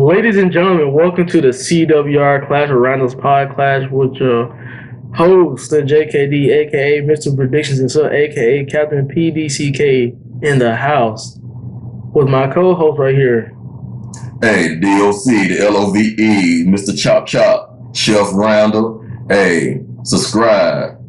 Ladies and gentlemen, welcome to the CWR Clash or Randall's Podclash with your host, the JKD, aka Mr. Predictions and so aka Captain PDCK in the house with my co-host right here. Hey, DOC, the LOVE, Mr. Chop Chop, Chef Randall. Hey, subscribe.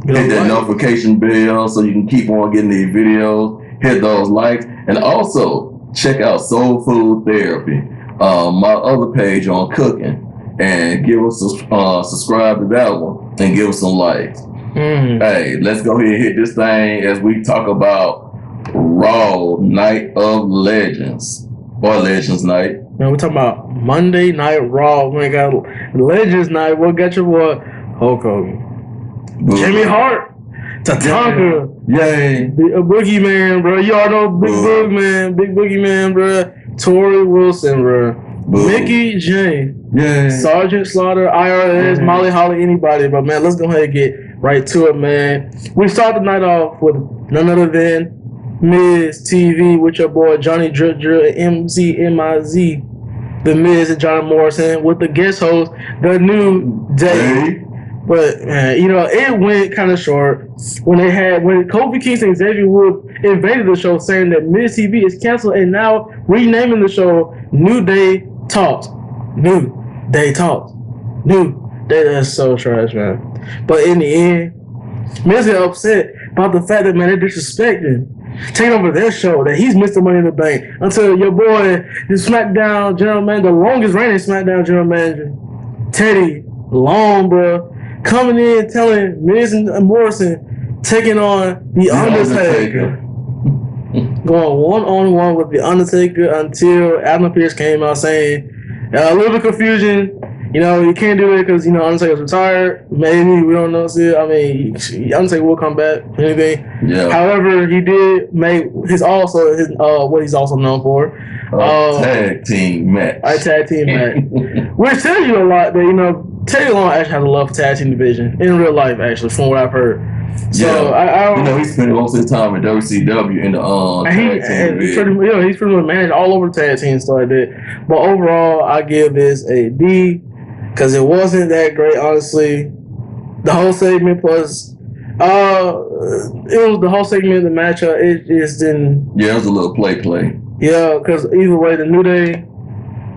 Hit that notification bell so you can keep on getting these videos. Hit those likes. And also, check out Soul Food Therapy, my other page on cooking. And give us subscribe to that one and give us some likes. Hey, let's go ahead and hit this thing as we talk about Raw Night of Legends. Or Legends Night. Man, we're talking about Monday Night Raw. Man, got Legends Night. What got your boy Hulk Hogan? Jimmy Hart, Tatanka, yay, Boogie Man, bro. You all know Big Boogie Man, bro. Tori Wilson, bro. Mickey J, Sergeant Slaughter, IRS, Molly Holly, anybody. But man, let's go ahead and get right to it, man. We start the night off with none other than Miz TV with your boy Johnny Drip Drill and MZMIZ, the Miz and John Morrison with the guest host, The New Day. But it went kind of short when Kofi Kingston and Xavier Woods invaded the show, saying that Miz TV is canceled and now renaming the show New Day Talks. New Day Talks. New Day. That's so trash, man. But in the end, Miz is upset about the fact that man they're disrespecting, taking over their show, that he's Mr. Money in the Bank until your boy, the SmackDown general manager, the longest reigning SmackDown general manager, Teddy Long, bro, coming in telling Miz and Morrison taking on The Undertaker. Going one-on-one with The Undertaker until Adam Pearce came out saying a little bit of confusion. You can't do it because, Undertaker's retired. Maybe, we don't know still. I mean, Undertaker will come back, anything. Yeah. However, he did make what he's also known for. Tag team match. Tag team match. Which tells you a lot that, Teddy Long actually has a love for tag team division in real life, actually, from what I've heard. So he spent most of his time in WCW in the tag team division. He's pretty much managed all over tag team and stuff like that. But overall, I give this a D because it wasn't that great, honestly. The whole segment plus, it was the whole segment of the matchup. It just didn't. Yeah, it was a little play. Yeah, because either way, the New Day,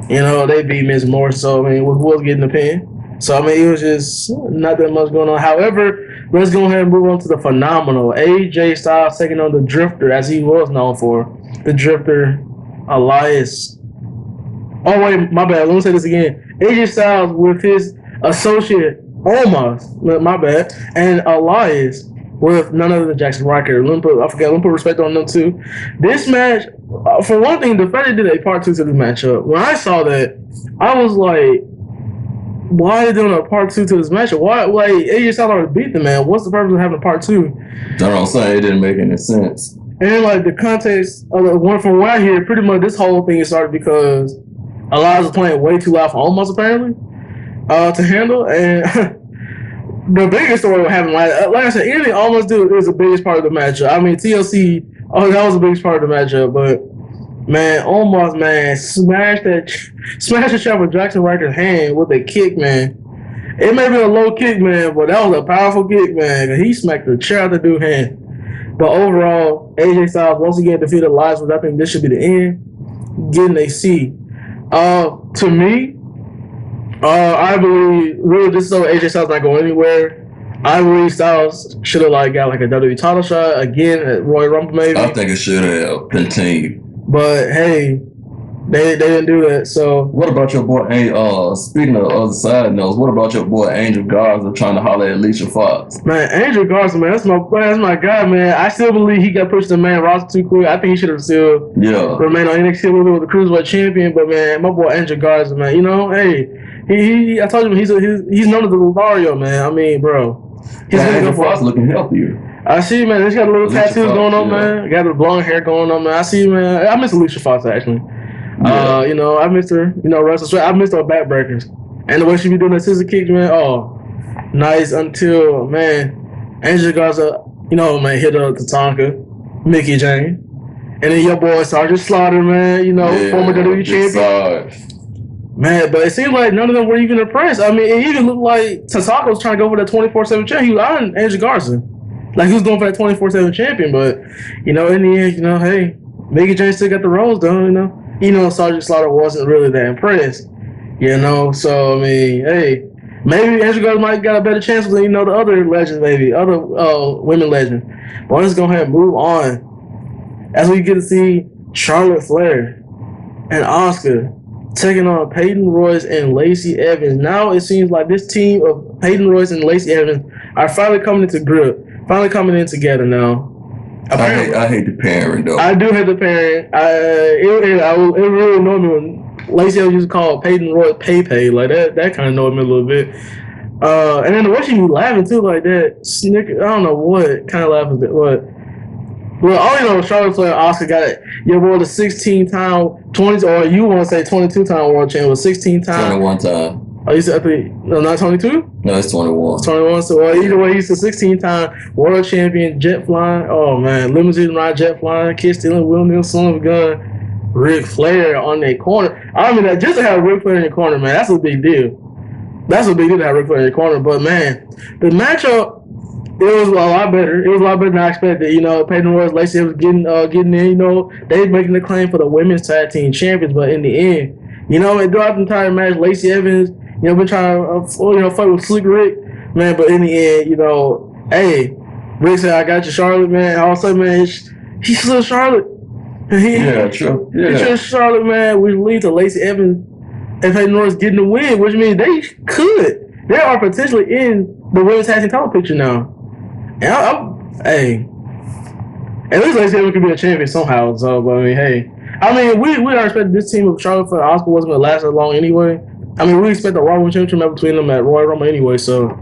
they beat Miz more. So I mean, who was getting the pin? So, I mean, it was just not that much going on. However, let's go ahead and move on to the phenomenal AJ Styles taking on the Drifter, as he was known for. The Drifter, Elias. Oh, wait, my bad. Let me say this again. AJ Styles with his associate, Omos, my bad, and Elias with none other than Jackson Ryker. Let me put respect on them, too. This match, for one thing, the fact they did a part 2 to the matchup, when I saw that, I was like, why are they doing a part 2 to this matchup? Why, AJ Styles already beat the man. What's the purpose of having a part 2? That's what I'm saying. It didn't make any sense. And the context of the one from what I hear, pretty much this whole thing started because Elias was playing way too loud for Omos apparently to handle. And the biggest story what happened, like I said, anything Omos do is the biggest part of the matchup. I mean, TLC, that was the biggest part of the matchup, but. Man, Omos, man, smashed the shot with Jackson Ryker's hand with a kick, man. It may be a low kick, man, but that was a powerful kick, man. He smacked the chair out the dude's hand. But overall, AJ Styles once again defeated Elias, which I think this should be the end. Getting a C. To me, I believe really this is so AJ Styles not going anywhere. I believe Styles should have got a WWE title shot again at Royal Rumble, maybe. I think it should have continued. But hey, they didn't do that. So what about your boy? Speaking of other side notes, what about your boy Angel Garza trying to holler at Alicia Fox? Man, Angel Garza, man, that's my guy, man. I still believe he got pushed to the main roster too quick. I think he should have still remained on NXT a little bit with the Cruiserweight champion. But man, my boy Angel Garza, man, hey, I told you he's known as the Lothario, man. I mean, bro, Angel Fox looking healthier. I see, man. He's got a little tattoos going on, man. Got the blonde hair going on, man. I see, man. I miss Alicia Fox, actually. I missed her, wrestling. I missed her backbreakers. And the way she be doing the scissor kicks, man. Oh, nice until, man, Angel Garza, hit up Tatanka, Mickey Jane. And then your boy Sergeant Slaughter, man, former WWE champion. Man, but it seemed like none of them were even impressed. I mean, it even looked like Tatanka was trying to go for that 24/7 champion. He was on Angel Garza. Like, he was going for that 24/7 champion. But, in the end, hey, Mickey James still got the rose done, Sergeant Slaughter wasn't really that impressed. So, I mean, hey, maybe Angel Garza might got a better chance than, the other legends, maybe, other women legends. But let's go ahead and move on. As we get to see Charlotte Flair and Asuka taking on Peyton Royce and Lacey Evans. Now it seems like this team of Peyton Royce and Lacey Evans are finally coming into grip. Finally coming in together now. I hate the pairing, though. I do hate the pairing. It really annoyed me when Lacey Evans used to call Peyton Royce Pay. Like, that kind of annoyed me a little bit. And then the way she be laughing, too, like that. Snicker, I don't know what kind of laugh is it. What? Well, all Charlotte Flair and Asuka got your boy the 16-time 20, or you want to say 22-time world champion, 16-time. 21 time. Oh, you said no, not 22? No, it's 21. 21. So either way, he's a 16-time world champion, jet flying. Oh man, limousine ride, jet flying, kid stealing, Will Neal, son of a gun, Ric Flair on that corner. I mean, just to have Ric Flair in your corner, man, that's a big deal. That's a big deal to have Ric Flair in your corner. But man, the matchup. It was a lot better. It was a lot better than I expected. Peyton Royce, Lacey was getting in. They making the claim for the women's tag team champions, but in the end, throughout the entire match, Lacey Evans, been trying to, fight with Slick Rick, man. But in the end, hey, Rick said, "I got you, Charlotte, man." All of a sudden, man, he's still Charlotte. True. Yeah, he's still Charlotte, man, which leads to Lacey Evans and Peyton Royce getting the win, which means they are potentially in the women's tag team title picture now. And hey, at least Lacey Evans could be a champion somehow. So, but we are expecting this team of Charlotte Flair and Asuka wasn't going to last that long anyway. We expect the Raw Women's Championship match between them at Royal Rumble anyway. So,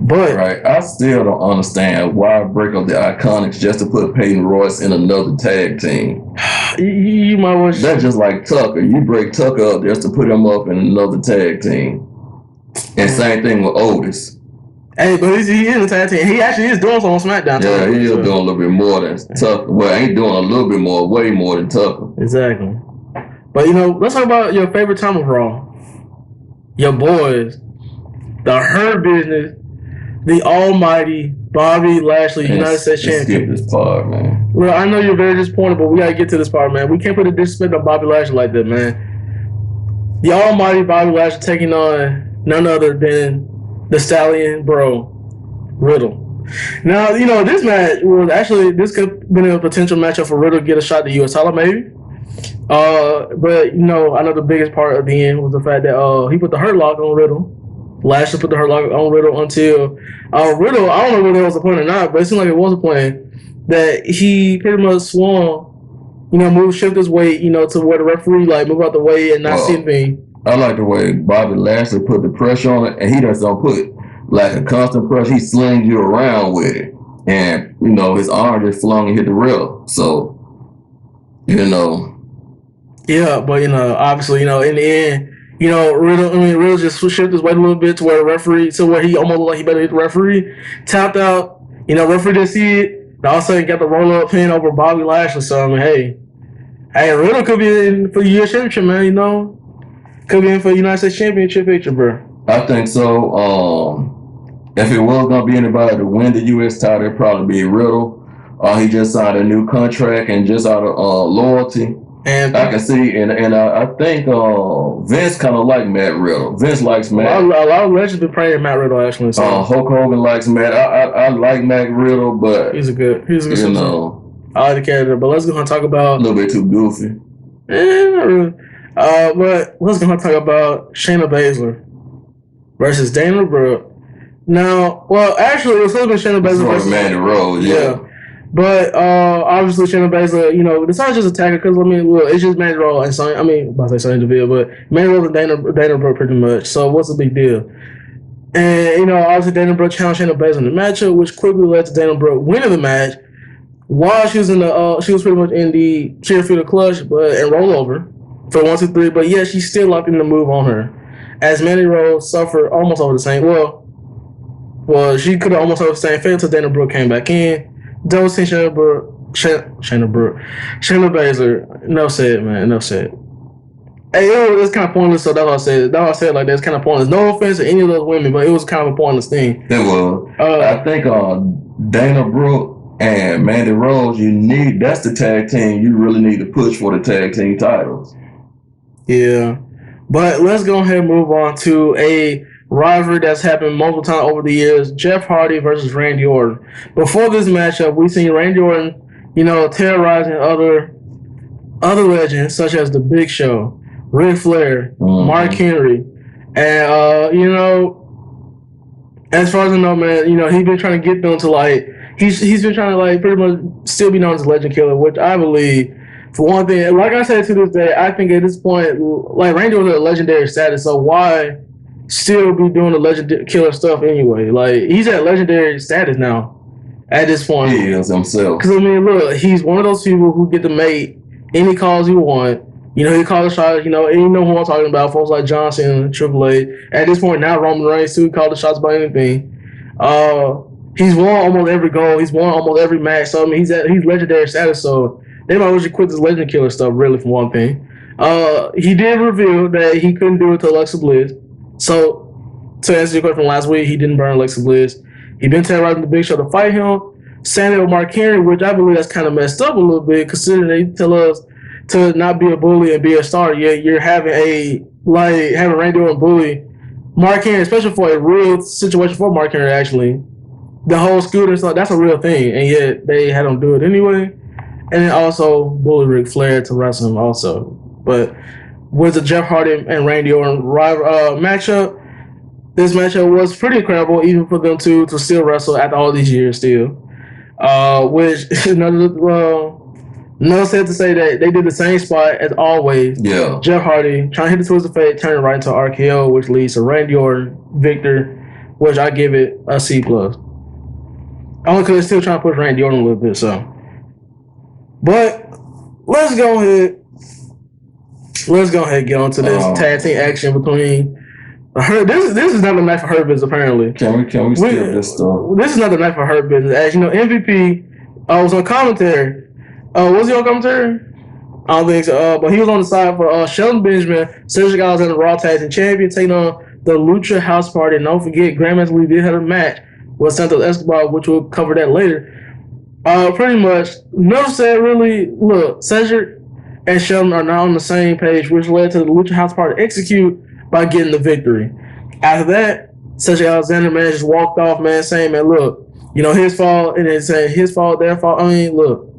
but right, I still don't understand why break up the Iconics just to put Peyton Royce in another tag team. You might want. That's just like Tucker. You break Tucker up just to put him up in another tag team. And same thing with Otis. Hey, but he is a tag team. He actually is doing something on SmackDown. Yeah, he is doing a little bit more than Tucker. Well, ain't doing a little bit more, way more than Tucker. Exactly. But, let's talk about your favorite time of Raw. Your boys. The Hurt Business. The almighty Bobby Lashley, United States Champion. Skip this part, man. Well, I know you're very disappointed, but we got to get to this part, man. We can't put a disrespect on Bobby Lashley like that, man. The almighty Bobby Lashley taking on none other than the Stallion Bro, Riddle. Now, this match was actually, this could have been a potential matchup for Riddle to get a shot at the U.S. title, maybe. But, I know the biggest part of the end was the fact that he put the Hurt Lock on Riddle. Lashley put the Hurt Lock on Riddle until Riddle, I don't know whether it was a point or not, but it seemed like it was a point that he pretty much swung, shift his weight, to where the referee, move out the way and not see anything. I like the way Bobby Lashley put the pressure on it, and he just don't put like a constant pressure. He slings you around with it, and his arm just flung and hit the rail. So, Yeah, but obviously, in the end, Riddle just shifted his weight a little bit to where the referee, to where he almost looked like he better hit the referee, tapped out. Referee didn't see it. And all of a sudden, got the roll up pin over Bobby Lashley. So hey, Riddle could be in for the U.S. Championship, man. Could be in for the United States Championship picture, bro. I think so. If it was going to be anybody to win the U.S. title, it'd probably be Riddle. He just signed a new contract and just out of loyalty. And I can see, and I think Vince kind of like Matt Riddle. Vince likes Matt. A lot of legends been praying Matt Riddle, actually. So. Hulk Hogan likes Matt. I like Matt Riddle, but he's a good I like the character, but let's go and talk about a little bit too goofy. Not really. But let's go and talk about Shayna Baszler versus Dana Brooke. Now, well, actually, it was supposed to be Shayna Baszler versus Mandy Rose, yeah. But obviously, Shayna Baszler, decided just attack her because it's just Mandy Rose and Sonya. I'm say Sonya Deville, but Mandy Rose and Dana Brooke pretty much. So what's the big deal? And obviously, Dana Brooke challenged Shayna Baszler in the matchup, which quickly led to Dana Brooke winning the match. While she was she was pretty much in the cheerleader clutch, and rollover for 1, 2, 3. But yeah, she still locked in the move on her, as Mandy Rose suffered almost over the same. Well, she could have almost over the same fate until Dana Brooke came back in. Double Shayna Brooke Shayna Baszler. No said, man. No said. Hey, it's kind of pointless, so that's why I said. That's why I said like that's kind of pointless. No offense to any of those women, but it was kind of a pointless thing. It was. I think Dana Brooke and Mandy Rose, that's the tag team you really need to push for the tag team titles. Yeah, but let's go ahead and move on to a rivalry that's happened multiple times over the years: Jeff Hardy versus Randy Orton. Before this matchup, we seen Randy Orton, terrorizing other legends such as the Big Show, Ric Flair, Mark Henry, and as far as I know, man, he's been trying to get them to like he's been trying to like pretty much still be known as a legend killer, which I believe. For one thing, like I said to this day, I think at this point, like Randy was a legendary status, so why still be doing the legend killer stuff anyway? Like he's at legendary status now. At this point, he is himself. Because I mean, look, he's one of those people who get to make any calls he want. He called the shots. And you know who I'm talking about. Folks like John Cena, Triple H. At this point now, Roman Reigns too called the shots about anything. He's won almost every goal. He's won almost every match. So I mean, he's legendary status. So they might as well quit this legend killer stuff, really, for one thing. He did reveal that he couldn't do it to Alexa Bliss. So, to answer your question from last week, he didn't burn Alexa Bliss. He been terrorizing the Big Show to fight him. Saying it with Mark Henry, which I believe that's kind of messed up a little bit, considering they tell us to not be a bully and be a star. Yet you're having Randy Orton bully Mark Henry, especially for a real situation for Mark Henry, actually. The whole scooter stuff, that's a real thing, and yet they had him do it anyway. And then also bully Ric Flair to wrestle him also. But with the Jeff Hardy and Randy Orton matchup, this matchup was pretty incredible, even for them to still wrestle after all these years still. Which is another said to say that they did the same spot as always. Yeah. Jeff Hardy trying to hit the twist of fate, turning right into RKO, which leads to Randy Orton victor, which I give it a C+. Only because they're still trying to push Randy Orton a little bit, so. But let's go ahead and get on to this tag team action between her. This is not the night for her business, apparently. Can we skip this stuff? This is not the night for her business. As you know, MVP was on commentary. Was he on commentary? I don't think so. But he was on the side for Shelton Benjamin, Cedric Alexander, Raw Tag Team Champion, taking on the Lucha House Party. And don't forget, Grandmaster Lee did have a match with Santos Escobar, which we'll cover that later. Pretty much, no said really, look, Cedric and Shelton are now on the same page, which led to the Lucha House Party execute by getting the victory. After that, Cedric Alexander, man, just walked off, man, saying, man, look, his fault, and then saying his fault, their fault. I mean, look,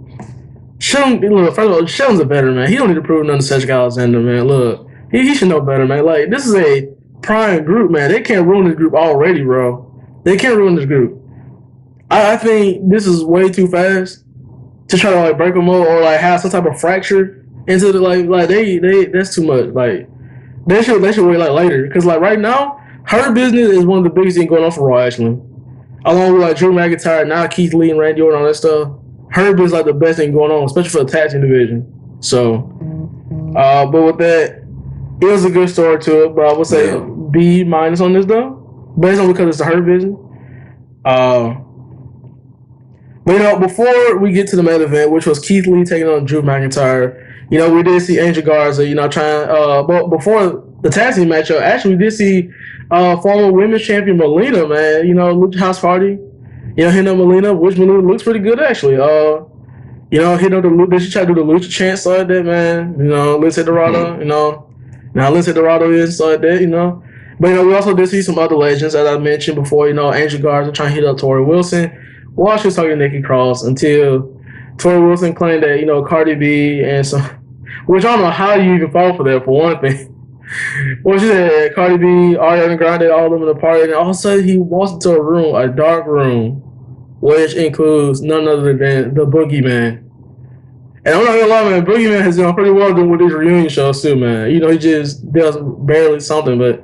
Shelton, first of all, Shelton's a veteran, man. He don't need to prove nothing to Cedric Alexander, man. Look, he should know better, man. Like, this is a prime group, man. They can't ruin this group already, bro. They can't ruin this group. I think this is way too fast to try to like break them up or like have some type of fracture into the like they that's too much. Like they should wait like later, because like right now her business is one of the biggest things going on for Raw, actually, along with like Drew McIntyre, now Keith Lee and Randy Orton, all that stuff. Her business is like the best thing going on, especially for the tag team division. So, but with that, it was a good story to it. But I would say B- on this though, based on because it's her business. But before we get to the main event, which was Keith Lee taking on Drew McIntyre, we did see Angel Garza, trying. But before the tag team matchup, actually, we did see former women's champion Melina, man. Lucha House Party, hitting up Melina, which Melina looks pretty good actually. Hitting up the Lucha. She tried to do the Lucha chant, so like that, man. Liz Dorado, now Liz Dorado is so like that, But we also did see some other legends, as I mentioned before. Angel Garza trying to hit up Tori Wilson while she was talking to Nikki Cross, until Tori Wilson claimed that Cardi B and some, which I don't know how you even fall for that, for one thing. Well, she said Cardi B, Ariana Grande, all of them in the party, and all of a sudden he walks into a room, a dark room, which includes none other than the Boogeyman. And I'm not gonna lie, man, Boogeyman has done pretty well doing with these reunion shows too, man. He just does barely something, but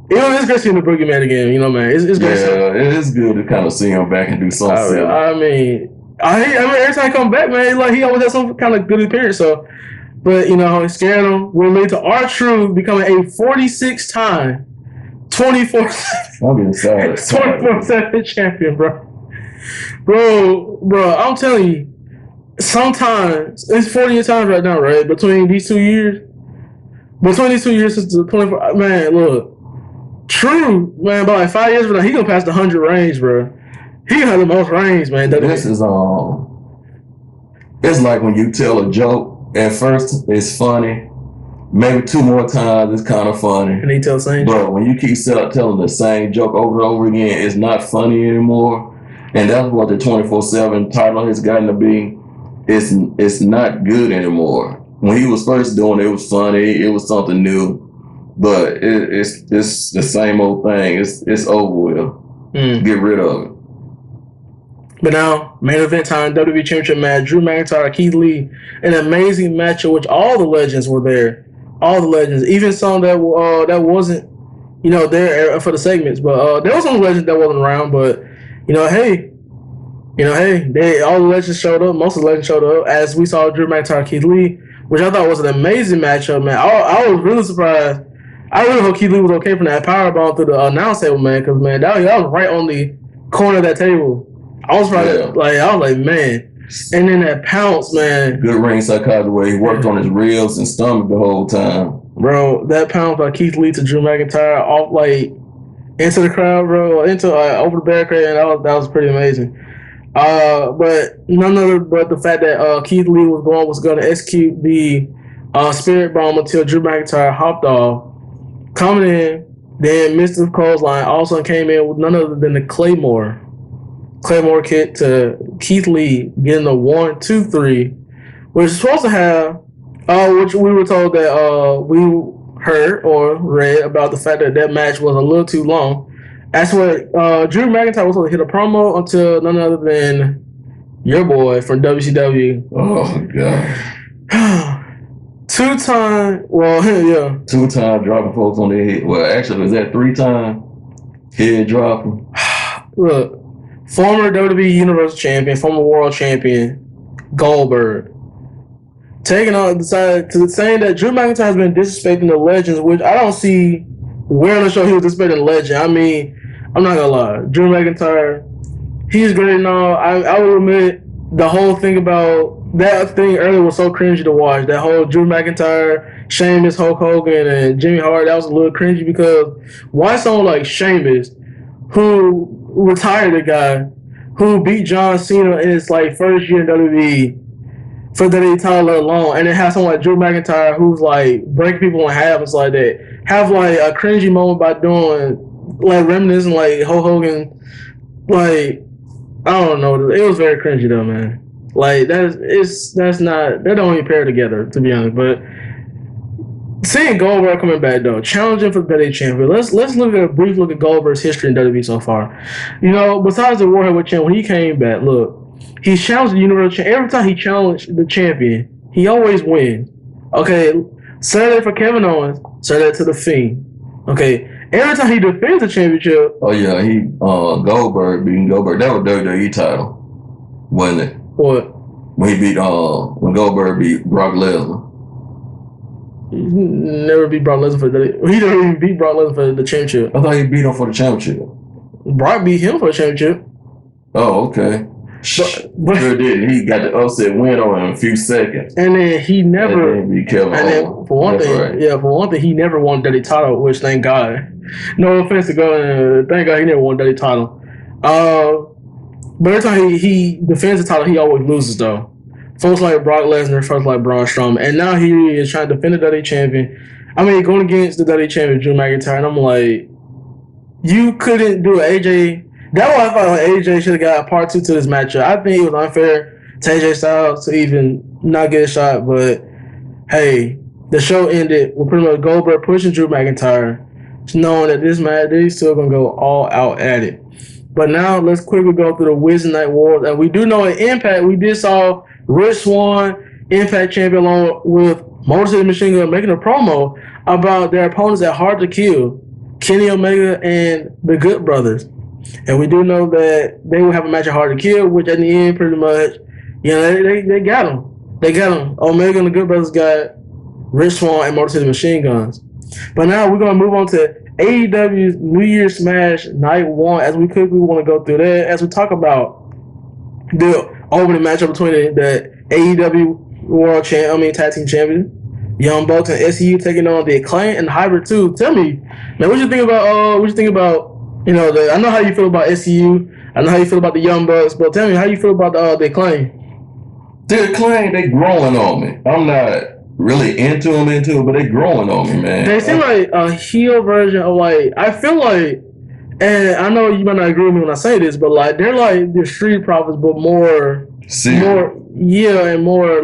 it's good seeing the Boogeyman again, man. It's good. Yeah, it is good to kind of see him back and do something. I mean, every time he come back, man, like he always has some kind of good appearance. So, but he scared him. Will lead to R-Truth becoming a 46-time, 24/7 champion, bro. I'm telling you, sometimes it's 40 year times right now, right? Between these 2 years, since the 24, man, look, True, man, by like 5 years from now, he gonna pass the 100 range, bro. He gonna have the most range, man. This is it's like when you tell a joke at first, it's funny. Maybe 2 more times, it's kind of funny. And he tell the same joke. But when you keep telling the same joke over and over again, it's not funny anymore. And that's what the 24/7 title has gotten to be. It's not good anymore. When he was first doing it, it was funny. It was something new. But it's the same old thing. It's over with. Get rid of it. But now, main event time, WWE Championship match, Drew McIntyre, Keith Lee, an amazing match in which all the legends were there. All the legends, even some that wasn't, there for the segments. But there was some legends that wasn't around. But hey, all the legends showed up. Most of the legends showed up, as we saw Drew McIntyre, Keith Lee, which I thought was an amazing matchup, man. I was really surprised. I really hope Keith Lee was okay from that powerbomb through the announce table, man, because man, that was right on the corner of that table. I was like, man. And then that pounce, man. Good ring psychology where he worked on his ribs and stomach the whole time. Bro, that pounce by Keith Lee to Drew McIntyre off into the crowd, bro, into over the barricade, and that was pretty amazing. But none other but the fact that Keith Lee was going to execute the spirit bomb until Drew McIntyre hopped off, coming in, then missed the clothesline. Also came in with none other than the Claymore kick to Keith Lee, getting the 1, 2, 3, which is supposed to have, which we were told that we heard or read about the fact that match was a little too long. That's what Drew McIntyre was supposed to hit a promo until none other than your boy from WCW. Oh God. 2-time, well, yeah. 2-time dropping folks on their head. Well, actually, was that 3-time head dropping? Look, former WWE Universal Champion, former World Champion, Goldberg, saying that Drew McIntyre has been disrespecting the legends, which I don't see where on the show he was disrespecting the legend. I mean, I'm not gonna lie, Drew McIntyre, he's great and all. I will admit, the whole thing about that thing earlier was so cringy to watch. That whole Drew McIntyre, Sheamus, Hulk Hogan, and Jimmy Hart, that was a little cringy because why someone like Sheamus, who retired a guy, who beat John Cena in his first year in WWE for the title alone, and then have someone like Drew McIntyre who's breaking people in half and like that, have a cringy moment by doing reminiscing Hulk Hogan, I don't know, it was very cringy though, man. That don't even pair together, to be honest. But seeing Goldberg coming back though, challenging for the WWE champion. Let's look at a brief look at Goldberg's history in WWE so far. Besides the War Heavyweight champion, when he came back, look, he challenged the Universal champion. Every time he challenged the champion, he always wins. Okay, Saturday for Kevin Owens, Saturday to the Fiend. Okay, every time he defends the championship. Oh yeah, Goldberg beating Goldberg. That was WWE title, wasn't it? What? When he beat when Goldberg beat Brock Lesnar. He never beat Brock Lesnar he never even beat Brock Lesnar for the championship. I thought he beat him for the championship. Brock beat him for the championship. Oh, okay. But sure did. He got the upset win on him in a few seconds. And then he never. And then for one thing, he never won the title, which thank God. No offense to God, thank God he never won the title. But every time he defends the title, he always loses though. Folks like Brock Lesnar, folks like Braun Strowman, and now he is trying to defend the WWE champion. I mean, going against the WWE champion Drew McIntyre, and I'm like, you couldn't do AJ. That's why I thought AJ should have got a part 2 to this matchup. I think it was unfair to AJ Styles to even not get a shot, but hey, the show ended with pretty much Goldberg pushing Drew McIntyre, knowing that this match, they're still going to go all out at it. But now let's quickly go through the Wednesday Night Wars. And we do know at Impact, we did saw Rich Swann, Impact champion, along with Motor City Machine Gun, making a promo about their opponents at Hard to Kill, Kenny Omega and the Good Brothers. And we do know that they will have a match at Hard to Kill, which at the end, pretty much, they got them. They got them. Omega and the Good Brothers got Rich Swann and Motor City Machine Guns. But now we're going to move on to AEW's New Year's Smash Night 1, as we quickly want to go through that, as we talk about the opening matchup between the AEW Tag Team Champion. Young Bucks and SCU taking on the Acclaim and Hybrid 2. Tell me, man, what you think about? I know how you feel about SCU. I know how you feel about the Young Bucks, but tell me how you feel about the Acclaim. The Acclaim, they growing on me. I'm not really into them, but they growing on me, man. They seem like a heel version of I feel like, and I know you might not agree with me when I say this, but they're like the Street Profits, but more, and more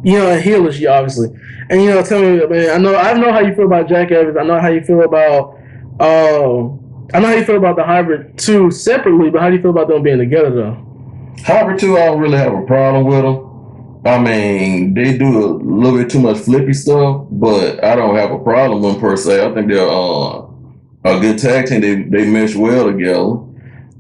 heelish, obviously. And tell me, man, I know how you feel about Jack Evans. I know how you feel about the Hybrid 2 separately, but how do you feel about them being together though? Hybrid 2, I don't really have a problem with them. I mean, they do a little bit too much flippy stuff, but I don't have a problem with them per se. I think they're a good tag team. They mesh well together.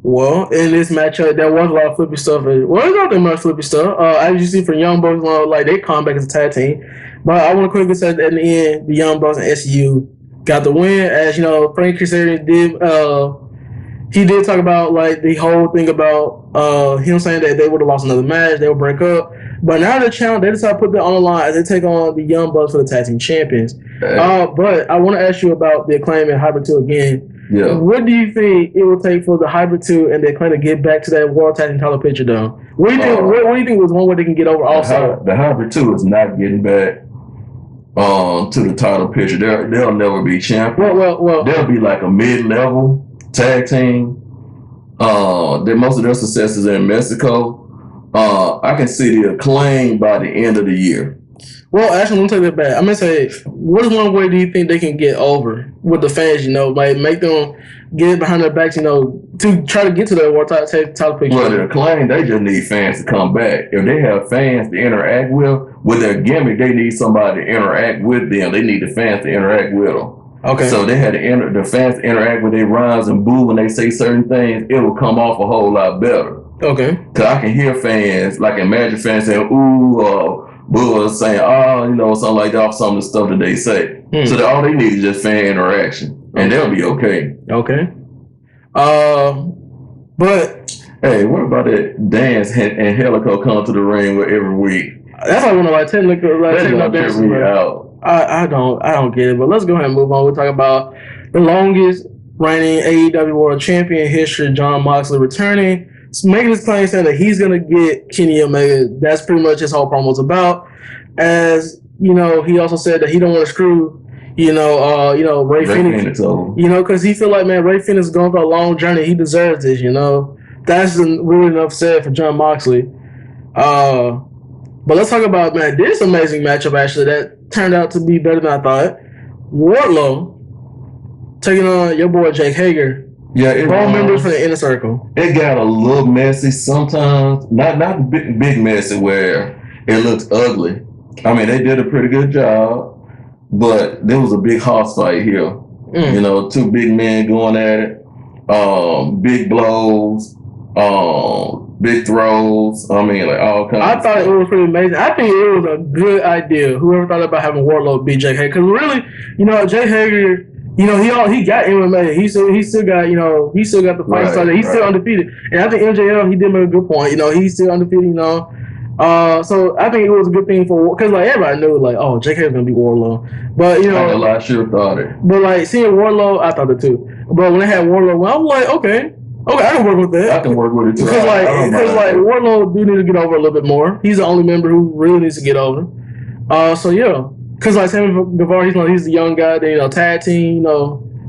Well, in this matchup, there was a lot of flippy stuff. Well, there's not that much flippy stuff. As you see from Young Bucks, they come back as a tag team. But I want to quickly say that at the end, the Young Bucks and SCU got the win. As you know, Frank Kazarian did talk about the whole thing about him saying that they would have lost another match, they would break up. But now the challenge, they decided to put that on the line as they take on the Young Bucks for the tag team champions. But I want to ask you about the Acclaim and Hybrid 2 again. Yeah. What do you think it will take for the Hybrid 2 and the Acclaim to get back to that World Tag Team title picture, though? What do you think? What do you think was one way they can get over? Also, the Hybrid 2 is not getting back to the title picture. They'll never be champions. Well, they'll be like a mid-level tag team. Most of their successes in Mexico. I can see the Acclaim by the end of the year. Well, actually, let me take that back. I'm going to say, what is one way do you think they can get over with the fans, make them get behind their backs, to try to get to that World title picture? Well, the Acclaim, they just need fans to come back. If they have fans to interact with their gimmick, they need somebody to interact with them. They need the fans to interact with them. Okay. So they had the fans to interact with their rhymes and boo when they say certain things. It will come off a whole lot better. Okay. Because I can hear fans, imagine fans saying, ooh, boo, or saying, something like that off some of the stuff that they say. So all they need is just fan interaction, and they'll be okay. Okay. But hey, what about that dance and Helico come to the ring with every week? That's one of technical dances. Out. I don't get it. But let's go ahead and move on. We'll talk about the longest reigning AEW World Champion in history, Jon Moxley, returning, making his claim saying that he's gonna get Kenny Omega. That's pretty much his whole promo's about. As he also said that he don't want to screw Ray Phoenix, because he feel like, man, Ray Phoenix is going for a long journey. He deserves this, That's really enough said for Jon Moxley. But let's talk about, man, this amazing matchup actually that turned out to be better than I thought. Wardlow taking on your boy Jake Hager. Yeah, all members from the Inner Circle. It got a little messy sometimes. Not big messy where it looks ugly. I mean, they did a pretty good job, but there was a big house fight here. Two big men going at it. Big blows, big throws. I mean, all kinds. I thought it was pretty amazing. I think it was a good idea. Whoever thought about having Wardlow beat Jake Hager, because really, Jake Hager. He got MMA. He still got the fight started. He's still undefeated. And I think MJF, he did make a good point. He's still undefeated. So I think it was a good thing because everybody knew Jake Hager's gonna be Wardlow. But I sure thought it. But seeing Wardlow, I thought it too. But when they had Wardlow, I was like, okay, I can work with that. I can work with it too. Because Wardlow do need to get over a little bit more. He's the only member who really needs to get over. So yeah. Because Sammy Guevara, he's the young guy. Then tag team.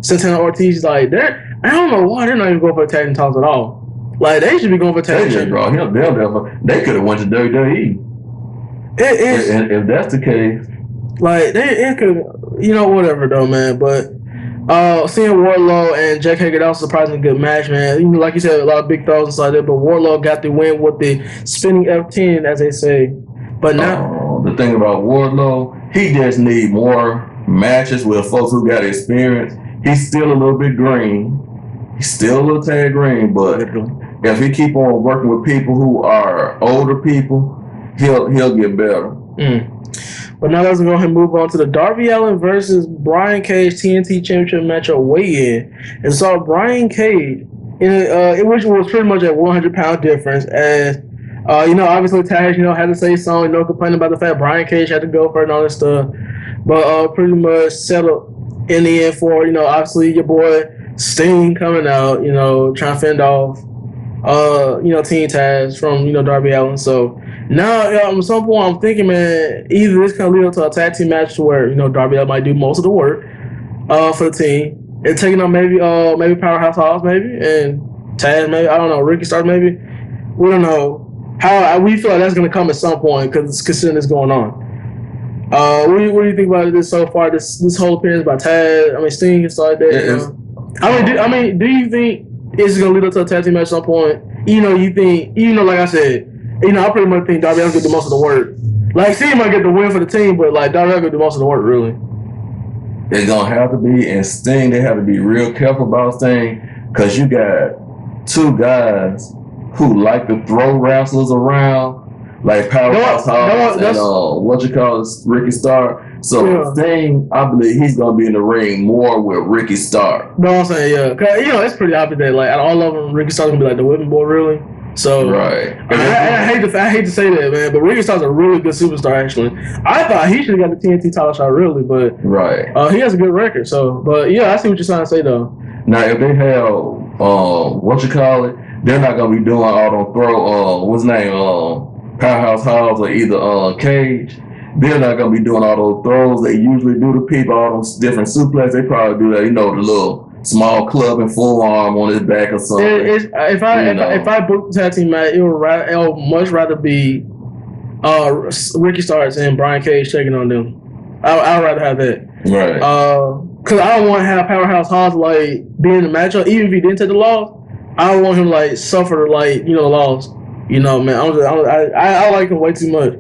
Santana Ortiz. I don't know why they're not even going for tag team titles at all. They should be going for tag team. They could have went to WWE. If that's the case, it could. Whatever though, man. But seeing Wardlow and Jake Hager, that was a surprisingly good match, man. Like you said, a lot of big throws inside there. But Wardlow got the win with the spinning F10, as they say. But now the thing about Wardlow, he just need more matches with folks who got experience. He's still a little bit green. He's still a little tad green, but if he keep on working with people who are older people, he'll get better. But now let's go ahead and move on to the Darby Allin versus Brian Cage TNT Championship matchup weigh-in. And saw Brian Cage, which was pretty much a 100-pound difference, as Obviously Taz, had to say something, complaining about the fact Brian Cage had to go for it and all this stuff. But pretty much settled in the end for, obviously your boy Sting coming out, trying to fend off Team Taz from, Darby Allin. So now at some point I'm thinking, man, either this can lead up to a tag team match to where, Darby Allin might do most of the work for the team. And taking on maybe Powerhouse Hobbs maybe, and Taz maybe, I don't know, Ricky Starks maybe. We don't know. We feel like that's going to come at some point because considering this going on. What do you think about this so far? This whole appearance by Taz, Sting and stuff like that. Do you think it's going to lead up to a tag team match at some point? You think, like I said, I pretty much think Darby Allin's going to do most of the work. Like, Sting might get the win for the team, but like Darby Allin's going to do most of the work, really. It's going to have to be, and Sting, they have to be real careful about Sting because you got two guys who like to throw wrestlers around, like Powerhouse Hobbs and Ricky Stark. So Sting, I believe he's gonna be in the ring more with Ricky Stark. No, I'm saying cause it's pretty obvious that like out of all of them, Ricky Stark's gonna be like the whipping boy, really. So right, I hate to say that, man, but Ricky Stark's a really good superstar. Actually, I thought he should have got the TNT title shot, really, but he has a good record. So, but I see what you're trying to say though. Now, if they have they're not gonna be doing all them throw what's his name Powerhouse Hobbs or either Cage. They're not gonna be doing all those throws they usually do to people, all those different suplexes. They probably do that, the little small club and full arm on his back or something. If I book the tag team match, it would much rather be Ricky Starks and Brian Cage taking on them. I'd rather have that. Right. Because I don't want to have Powerhouse Hobbs like be in the matchup, even if he didn't take the loss. I don't want him like suffer like the loss. Man, I like him way too much.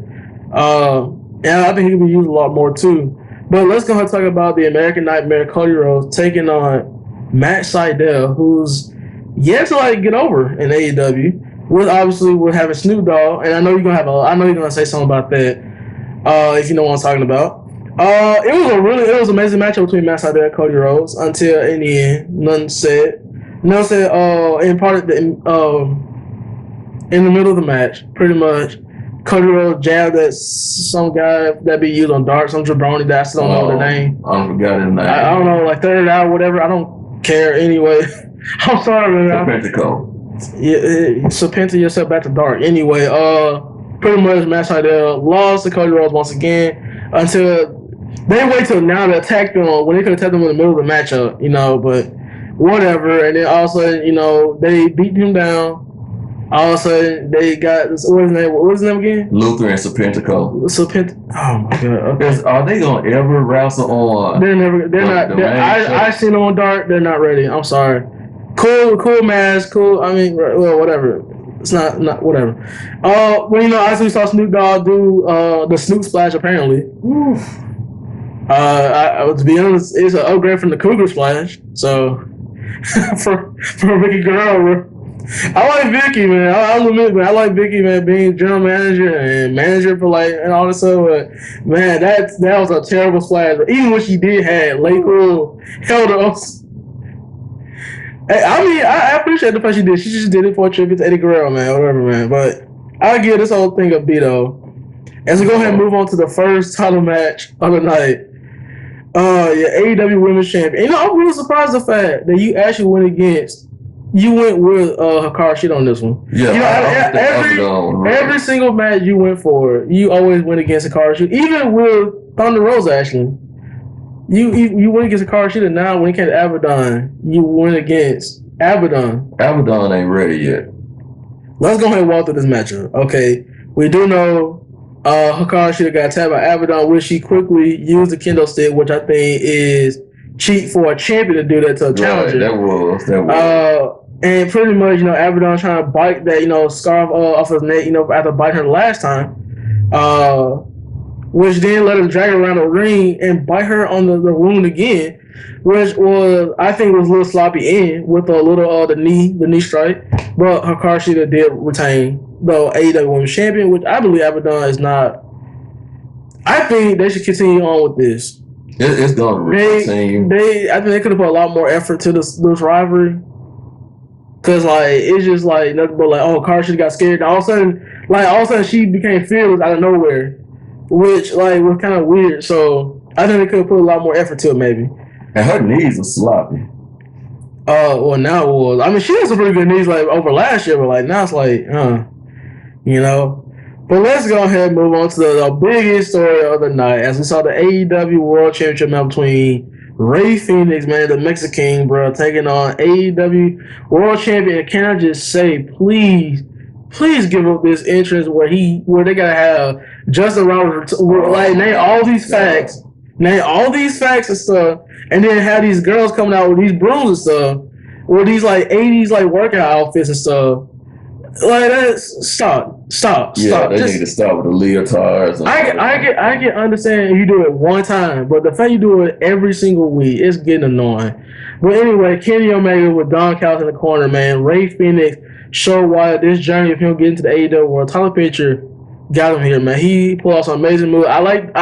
And I think he can be used a lot more too. But let's go ahead and talk about the American Nightmare, Cody Rhodes taking on Matt Sydal, who's yet to get over in AEW. We're having Snoop Dogg, and I know you're gonna say something about that. If you know what I'm talking about. It was an amazing matchup between Matt Sydal and Cody Rhodes until in the end, nothing said. In the middle of the match, pretty much, Cody Rhodes jabbed at some guy that be used on dark, some jabroni that I still don't know their name. I forgot his name. I don't know, like third out, whatever. I don't care anyway. I'm sorry, man. Serpentico. Yeah, serpent yourself back to dark. Anyway, pretty much Matt Sydal lost to Cody Rhodes once again until they wait till now to attack them when they could attack them in the middle of the matchup, but whatever. And then all of a sudden, they beat him down. All of a sudden, they got what was his name again? Luther and Serpentico. Oh my god! Okay. Are they gonna ever wrestle on? They're not. I seen them on dark. They're not ready. I'm sorry. Cool mask. Cool. Whatever. It's not whatever. As we saw Snoop Dogg do the Snoop Splash apparently. To be honest, it's an upgrade from the Cougar Splash. So for Vicky Guerrero. I like Vicky, man. I'll admit, man. I like Vicky, man, being general manager and manager for and all this stuff. But man, that was a terrible splash. But even when she did have Lakewood held us. I appreciate the fact she did. She just did it for a tribute to Eddie Guerrero, man. Whatever, man. But I'll give this whole thing a B though. As we go ahead and move on to the first title match of the night. AEW Women's Champion. I'm really surprised the fact that you actually went with Hikaru Shida on this one. Yeah, every single match you went for, you always went against Hikaru Shida. Even with Thunder Rosa, actually, you went against Hikaru Shida. Now, when it came to Abaddon, you went against Abaddon. Abaddon ain't ready yet. Let's go ahead and walk through this matchup. Okay, we do know Hikaru Shida got tapped by Abaddon, which she quickly used the kendo stick, which I think is cheap for a champion to do that to a challenger. That was. And pretty much, Abaddon trying to bite that, scarf off his neck, after biting her last time. Which then let her drag her around the ring and bite her on the wound again, which I think was a little sloppy in with a little the knee strike. But Hikaru Shida did retain the AEW Women's Champion, which I believe Abaddon is not. I think they should continue on with this. It's going to continue. I think they could have put a lot more effort to this rivalry. Cause like it's just like nothing but like, oh, Carter got scared. All of a sudden she became fearless out of nowhere, which like was kind of weird. So I think they could have put a lot more effort to it, maybe. And her knees are sloppy. Well, now it was. I mean, she had some pretty good knees like over last year, but like now it's like, you know. But let's go ahead and move on to the biggest story of the night, as we saw the AEW World Championship match between Ray Phoenix, man, the Mexican, bro, taking on AEW World Champion. And can I just say, please give up this entrance where they gotta have Justin Roberts, like name all these facts and stuff, and then have these girls coming out with these brooms and stuff, with these like 80s like workout outfits and stuff. Like that's stop. Yeah, they need to stop with the leotards. I can understand if you do it one time, but the fact you do it every single week, it's getting annoying. But anyway, Kenny Omega with Don Callis in the corner, man. Ray Phoenix showed why this journey of him getting to the AEW World Title picture got him here, man. He pulled off some amazing moves. I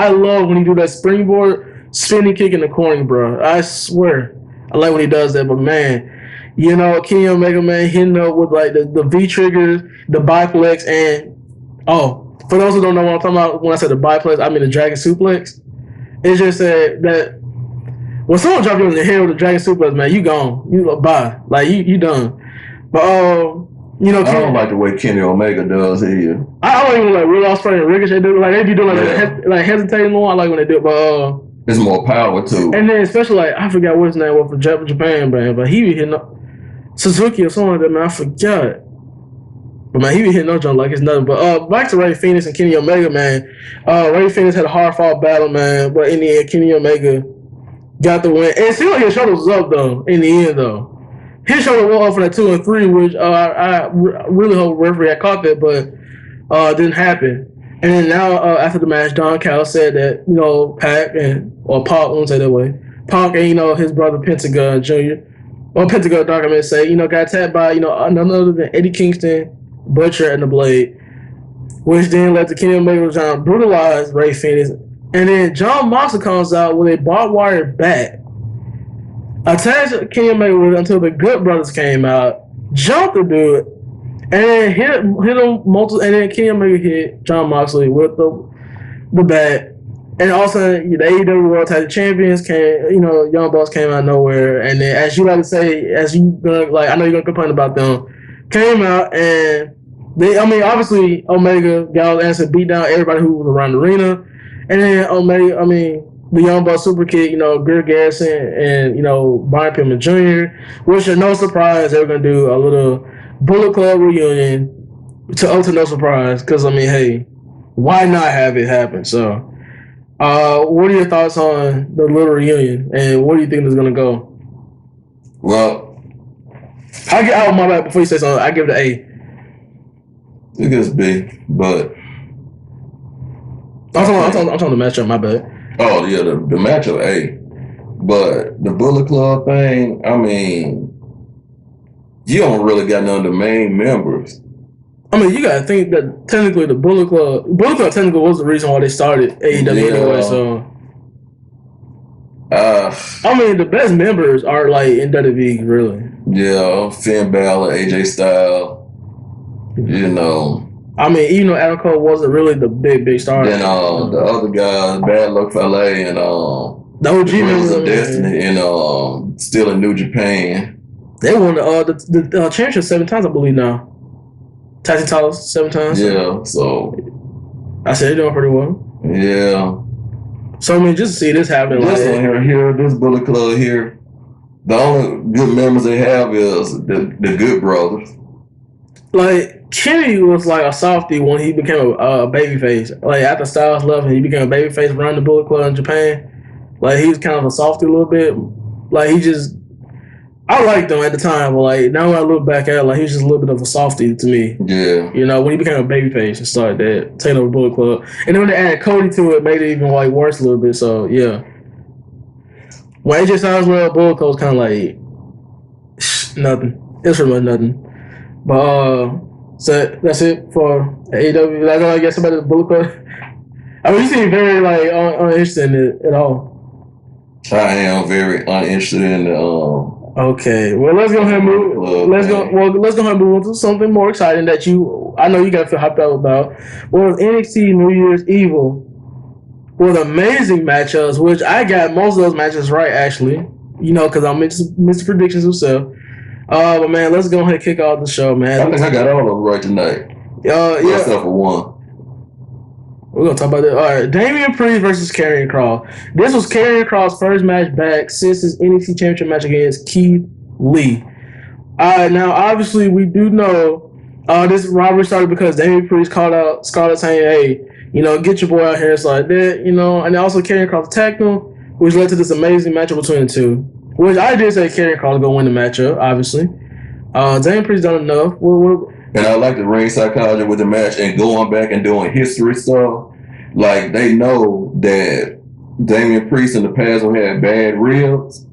love when he do that springboard spinning kick in the corner, bro. I swear, I like when he does that. But man, you know, Kenny Omega, man, hitting up with like the V triggers, the biplex, and for those who don't know what I'm talking about, when I said the biplex, I mean the dragon suplex. It's just that when someone drop you in the head with the dragon suplex, man, you gone, you bye, like you done. But you know, I don't like the way Kenny Omega does here. I don't even like Will Ospreay and Ricochet do like they be doing like hesitating more. I like when they do it, but there's more power too. And then especially like I forgot what his name was for Japan, man, but he be hitting up Suzuki or something like that, man. I forgot. But man, he be hitting no jump like it's nothing. But back to Ray Phoenix and Kenny Omega, man. Ray Phoenix had a hard fought battle, man. But in the end, Kenny Omega got the win. And it seemed like his shoulder was up though. In the end, though, his shoulder was up for that 2 and 3, which I really hope referee had caught that, but didn't happen. And then now after the match, Don Callis said that Pac I won't say that way. Pac and his brother Pentagon Jr. Or Pentagon document say got tapped by none other than Eddie Kingston, Butcher, and the Blade, which then led to Kenny Omega trying to brutalize Ray Phoenix. And then John Moxley comes out with a barbed wire bat, attached Kenny Omega until the Good Brothers came out, jumped the dude, and then hit him multiple. And then Kenny Omega hit John Moxley with the bat. And also, the AEW World Title Champions came, Young Bucks came out of nowhere. And then, as you like to say, I know you're going to complain about them, came out and obviously, Omega, Gallows, Anderson beat down everybody who was around the arena. And then Omega, the Young Bucks Super Kid, Greer Garrison and, Brian Pillman Jr., which is no surprise they were going to do a little Bullet Club reunion to no surprise. Because, hey, why not have it happen? So, what are your thoughts on the little reunion, and what do you think is going to go? Well, my bad. Before you say something, I give it an A. It gets B, but I'm talking the matchup. My bad. Oh yeah, the matchup A, but the Bullet Club thing. You don't really got none of the main members. You gotta think that technically the Bullet Club technically was the reason why they started AEW anyway. So, the best members are like in WWE, really. Yeah, Finn Balor, AJ Styles. Even though Adam Cole wasn't really the big star. Then the other guys, Bad Luck Fale and the OG members of Destiny and still in New Japan. They won the championship 7 times, I believe now. Tag team titles 7 times. Yeah, so I said they're doing pretty well. Yeah. So just to see this happen, this Bullet Club here, the only good members they have is the Good Brothers. Like Kenny was like a softie when he became a babyface. Like after Styles left and he became a babyface running the Bullet Club in Japan. Like he was kind of a softie a little bit. Like I liked him at the time, but like now when I look back at it, like he was just a little bit of a softie to me. Yeah. When he became a babyface and started that, taking over Bullet Club. And then when they added Cody to it, made it even like worse a little bit. So yeah. When AJ Styles went Bullet Club was kinda like nothing. It's pretty much nothing. But so that's it for AEW. Like I guess about the Bullet Club. You seem very uninterested in it at all. I am very uninterested in it. Okay, well let's go ahead and move. Let's go ahead and move on to something more exciting that I know you gotta feel hyped up about. Well, NXT New Year's Evil with amazing matchups, which I got most of those matches right actually. You know, because I'm Mr. Predictions himself. But man, let's go ahead and kick off the show, man. I think I got all of them right tonight. Yeah, except for one. We're gonna talk about that. All right, Damian Priest versus Karrion Kross. This was Karrion Kross' first match back since his NXT Championship match against Keith Lee. Now obviously we do know this robbery started because Damian Priest called out Scarlett saying, "Hey, you know, get your boy out here." It's like that, you know, and also Karrion Kross attacked him, which led to this amazing matchup between the two. Which I did say Karrion Kross was gonna win the matchup, obviously. Damian Priest done enough. And I like the ring psychology with the match and going back and doing history stuff. Like, they know that Damian Priest in the past have had bad ribs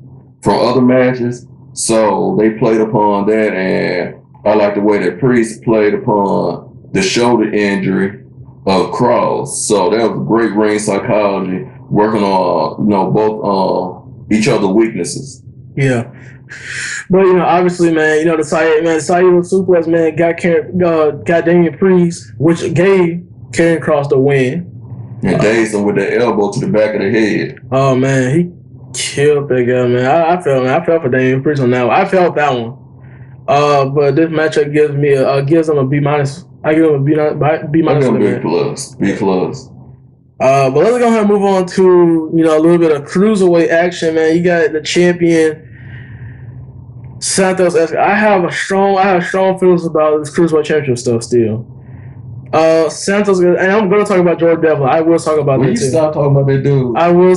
from other matches. So they played upon that. And I like the way that Priest played upon the shoulder injury of Kross. So that was great ring psychology, working on, you know, both each other's weaknesses. Yeah. But, you know, obviously, man, you know, the Saito suplex, man, got Damian Priest, which gave Karrion Kross the win. And dazed him with that elbow to the back of the head. Oh, man, he killed that guy, man. I felt for Damian Priest on that one. I felt that one. But this matchup gives him a B minus. I give him a B minus. B plus. But let's go ahead and move on to, you know, a little bit of cruiserweight action, man. You got the champion Santos. I have strong feelings about this cruiserweight championship stuff still. Santos, and I'm going to talk about Jordan Devlin. I will talk about that too. Stop talking about that dude. I will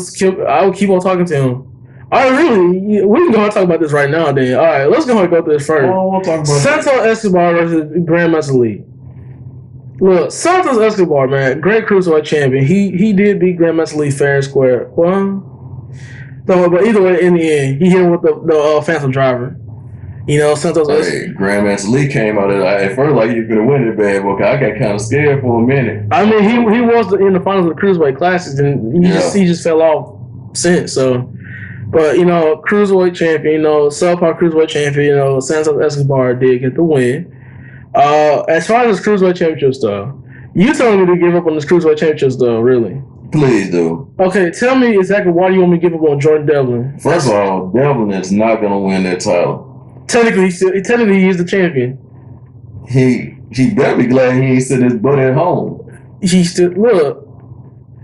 keep on talking to him. All right, really, we can go and talk about this right now. Then, all right, let's go ahead and go through this first. We'll talk about Santos Escobar versus Grandmaster Lee. Look, Santos Escobar, man, great cruiserweight champion. He did beat Grandmaster Lee fair and square. Well, no, but either way, in the end, he hit him with the Phantom Driver. You know, Santos. Hey, Grandmaster Lee came out at first like he was gonna win it bad, but I got kind of scared for a minute. I mean, he was in the finals of the Cruiserweight Classics, and he just fell off since. So, but you know, Cruiserweight champion, you know, subpar Cruiserweight champion, you know, Santos Escobar did get the win. As far as this Cruiserweight championship stuff, you telling me to give up on this Cruiserweight championship stuff, really? Please do. Okay, tell me exactly why you want me to give up on Jordan Devlin. First of all, Devlin is not gonna win that title. Technically, he's the champion. He better be glad he ain't sitting his butt at home. He still look.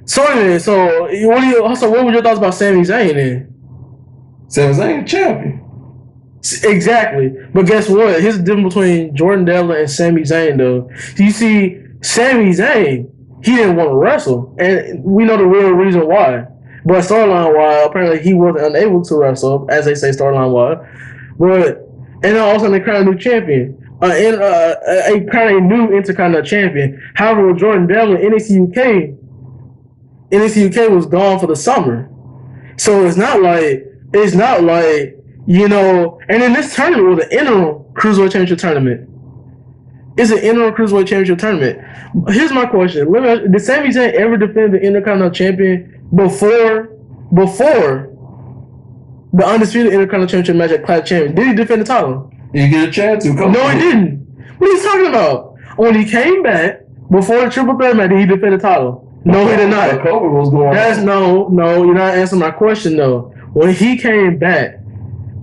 So what were your thoughts about Sami Zayn then? Sami Zayn champion. Exactly, but guess what? Here's the difference between Jordan Devlin and Sami Zayn, though. You see, Sami Zayn, he didn't want to wrestle, and we know the real reason why. But storyline wise, apparently he wasn't unable to wrestle, as they say storyline wise. But and then all of a sudden they crowned a new champion, a kind of new Intercontinental champion. However, with Jordan Devlin, NXT UK was gone for the summer, so it's not like you know. And then this tournament was an interim Cruiserweight Championship tournament. It's an interim Cruiserweight Championship tournament. Here's my question: did Sami Zayn ever defend the Intercontinental champion before the undisputed Intercontinental Championship match at Clash Champions? Did he defend the title? He didn't get a chance to. No, he didn't. What are you talking about? When he came back before the triple threat match, did he defend the title? No, he did not. COVID was going on. No, you're not answering my question though. When he came back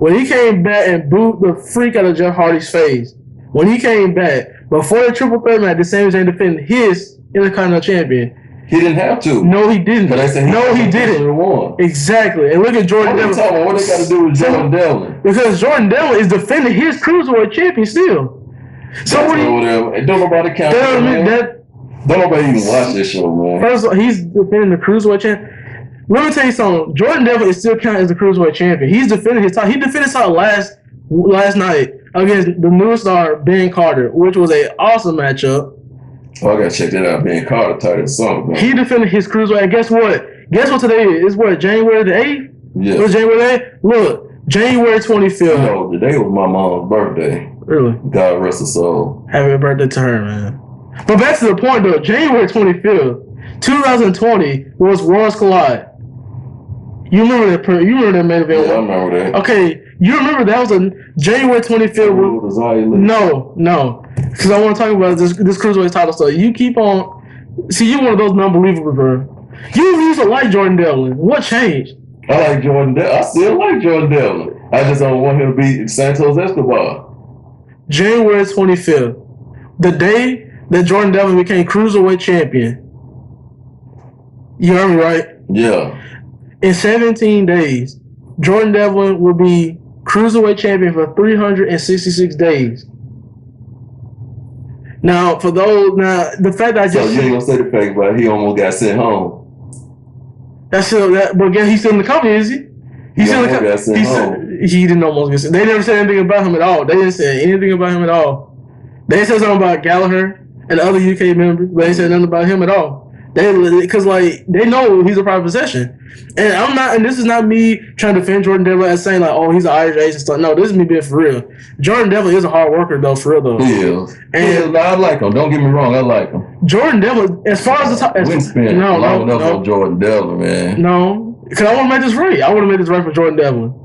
and booed the freak out of Jeff Hardy's face, when he came back before the triple threat match, the Sami Zayn defended his Intercontinental champion. He didn't have to. No, he didn't. No, he didn't. Exactly. And look at Jordan Devlin. What they got to do with Jordan Devlin? Because Jordan Devlin is defending his Cruiserweight champion still. So don't nobody count. Don't nobody even watch this show, man. First of all, he's defending the Cruiserweight champion. Let me tell you something. Jordan Devlin is still counted as the Cruiserweight champion. He's defending his title. He defended his title last night against the newest star, Ben Carter, which was an awesome matchup. Oh, I gotta check that out. Ben Carter title something. He defended his Cruiserweight. And guess what? Guess what today is? It's what, January the 8th? Yeah. What's January the 8th? Look, January 25th. No, today was my mom's birthday. Really? God rest her soul. Happy birthday to her, man. But back to the point, though. January 25th, 2020 was Worlds Collide. You remember that? You remember that main event? Yeah, I remember that. Okay, you remember that was a January 25th. No, because I want to talk about this cruiserweight title stuff. You keep on. See, you're one of those non-believers, bro. You used to like Jordan Devlin. What changed? I like Jordan Devlin. I still like Jordan Devlin. I just don't want him to beat Santos Escobar. January 25th, the day that Jordan Devlin became cruiserweight champion. You heard me right? Yeah. In 17 days, Jordan Devlin will be cruiserweight champion for 366 days. Now, the fact that I just... So you ain't gonna say the fact about he almost got sent home. That's still that, but again, he's still in the company, is he? He's still in the company. He didn't almost get sent. They never said anything about him at all. They didn't say anything about him at all. They said something about Gallagher and the other UK members, but they said nothing about him at all. Because they know he's a private possession, and I'm not. And this is not me trying to defend Jordan Devlin as saying like, oh, he's an Irish agent stuff. No, this is me being for real. Jordan Devlin is a hard worker though, for real though. He is. And I like him. Don't get me wrong, I like him. Jordan Devlin, as far as the top, on Jordan Devlin, man. No, because I want to make this right. I want to make this right for Jordan Devlin.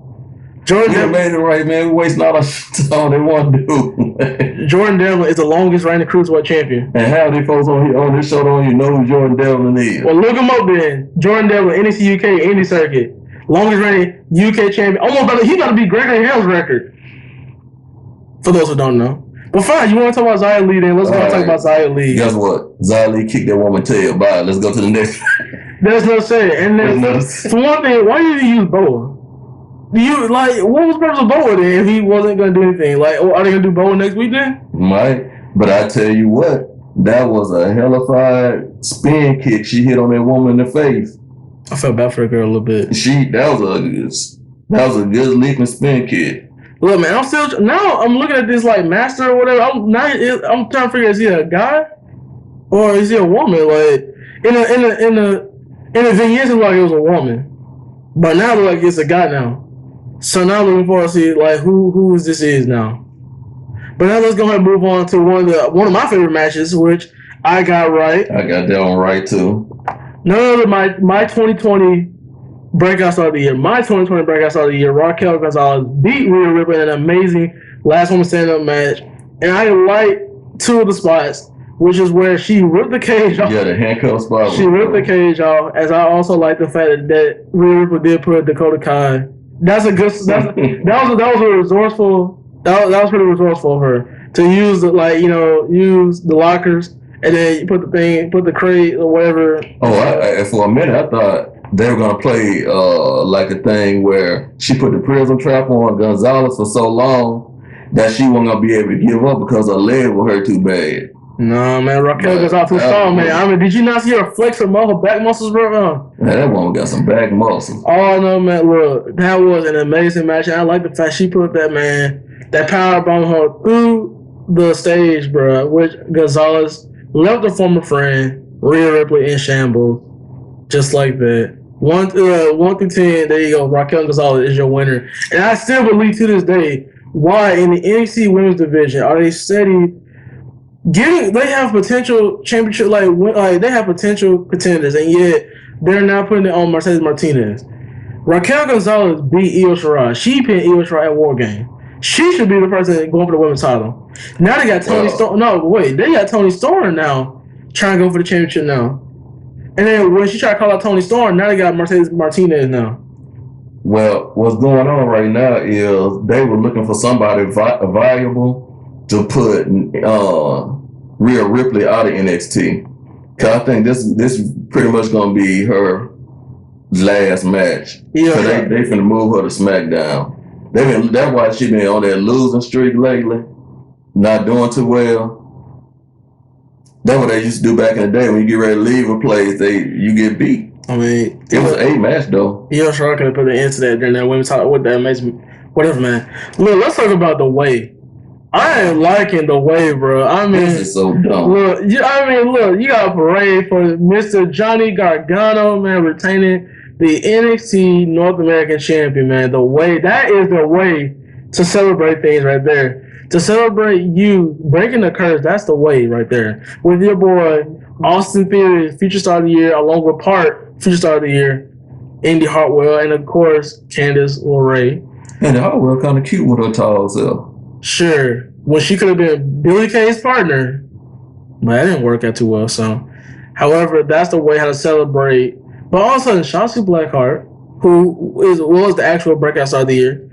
Devlin made it right, man. We wasting all the time they want to do. Man. Jordan Devlin is the longest reigning cruiserweight champion. And how they folks on this show don't even know who Jordan Devlin is? Well, look him up then. Jordan Devlin, NXT UK, Indie Circuit, longest reigning UK champion. He about to beat Gregory Hale's record. For those who don't know. But fine, you want to talk about Xia Li then? Let's go talk about Xia Li. Guess what? Xia Li kicked that woman tail. Bye. Let's go to the next. There's no say. And then, for one thing, why did you use Boa? What was the purpose of Boa then if he wasn't going to do anything? Like, are they going to do Boa next week then? Might. But I tell you what, that was a hellified spin kick she hit on that woman in the face. I felt bad for the girl a little bit. That was a good leaping spin kick. Look, man, I'm looking at this like master or whatever. I'm trying to figure, is he a guy or is he a woman? Like in the vignettes, it looked like it was a woman, but now it looks like it's a guy now. So now looking forward to see like who this is now. But now let's go ahead and move on to one of my favorite matches, which I got right. I got that one right too. None of my 2020 breakout star of the year. My 2020 breakout star of the year, Raquel Gonzalez beat Rhea Ripley in an amazing last woman stand-up match. And I like two of the spots, which is where she ripped the cage off. Yeah, the handcuff spot. She ripped the cage off. As I also like the fact that Rhea Ripley did put Dakota Kai. That was a resourceful. That was pretty resourceful of her to use use the lockers and then you put the crate or whatever. For a minute I thought they were gonna play like a thing where she put the prison trap on Gonzalez for so long that she wasn't gonna be able to give up because her leg would hurt too bad. No, man, Raquel Gonzalez too strong, man. I mean, did you not see her flex her back muscles, bro? Man, that woman got some back muscles. Oh no, man! Look, that was an amazing match. And I like the fact she put that power bomb her through the stage, bro. Which Gonzalez left a former friend, Rhea Ripley, in shambles, just like that. 1 through 10, there you go. Raquel Gonzalez is your winner, and I still believe to this day why in the NXT Women's Division are they steady. They have potential championship, like they have potential contenders, and yet they're not putting it on Mercedes Martinez. Raquel Gonzalez beat Io Shirai. She pinned Io Shirai at War Game. She should be the person going for the women's title. Now they got Toni Storm. No, wait, they got Toni Storm now trying to go for the championship now. And then when she tried to call out Toni Storm, now they got Mercedes Martinez now. Well, what's going on right now is they were looking for somebody viable to put Rhea Ripley out of NXT. Cause I think this is pretty much gonna be her last match. Yeah, so they finna move her to SmackDown. That's why she been on that losing streak lately, not doing too well. That's what they used to do back in the day. When you get ready to leave a place, you get beat. I mean, it was an 8 match though. Yeah, sure, I could have put an end to that during that women's title with that amazing, whatever, man. Look, let's talk about the way. I ain't liking the way, bro. I mean, this is so dumb. Look, you got a parade for Mr. Johnny Gargano, man, retaining the NXT North American champion, man. The way, that is the way to celebrate things right there. To celebrate you breaking the curse, that's the way right there. With your boy, Austin Theory, Future Star of the Year, along with Park, Future Star of the Year. Indy Hartwell, and of course Candice LeRae. And Hartwell kind of cute with her tall self. Sure, when she could have been Billy Kay's partner, but that didn't work out too well. So, however, that's the way how to celebrate. But all of a sudden, Shotzi Blackheart, who was the actual breakout star of the year,